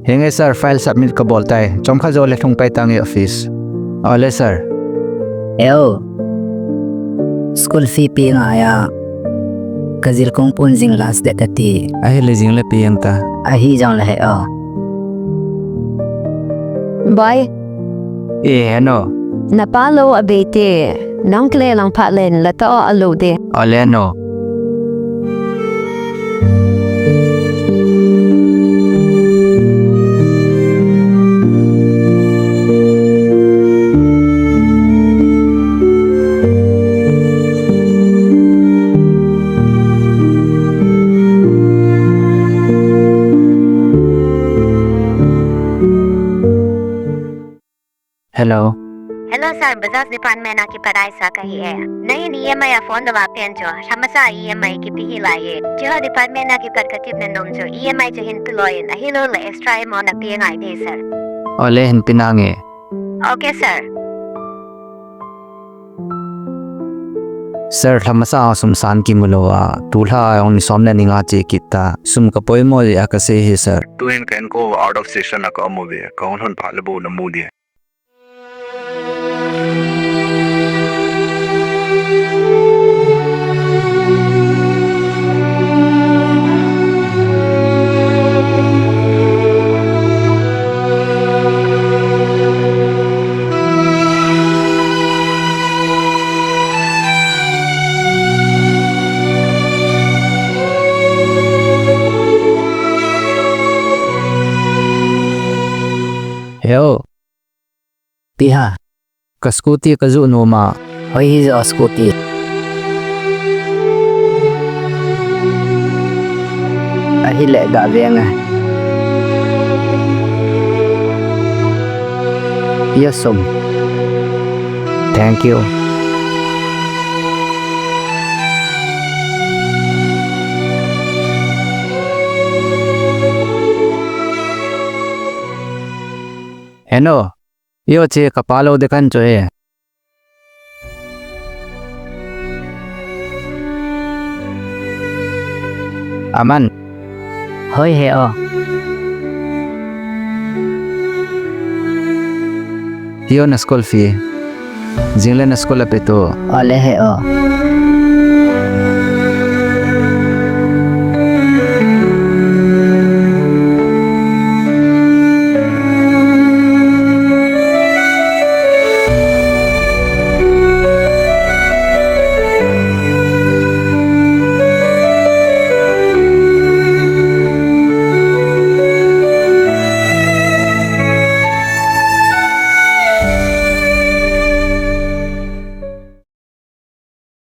Hinge sir, file submit ka boltai. Chom kha zo le thung pai tangi office. Ole sir. School fee pi nga ya. Kazil kong pun jing last date ti. Ahi le jing le piyang ta. Ahi jang le Bye. Ano? Napalo abete. Nang kle lang patlen lato alo de. Ole ano? Hello. Hello sir, business department की पढ़ाई सा कही है। नहीं EMI या फोन दबा पेन जो हमसा EMI की पिही लाये। जो डिपार्टमेंट की परकतिब ने नोम जो EMI जो हिंद लोये नहीं लो ले एक्स्ट्रा अमाउंट न पियंग आई दे sir. Ole hin pinange. Okay sir. Sir, thamasa sum san ki mulowa. Tulha ong ni somna ninga che kita. Sum ka poimo ya ka se he sir. Tuhin kan ko out of session na ka movie. Kaun hon phalabu na mudi. Yo, Piha. ka scooty ka zu no ma. Hoi hi zo scooty. Ahi le ga venga. Yes sum. Thank you. Ano? Yo che kapalo de kan choe. Aman. Hoi he Yo na school fee. Jingle na school apeto. Ole he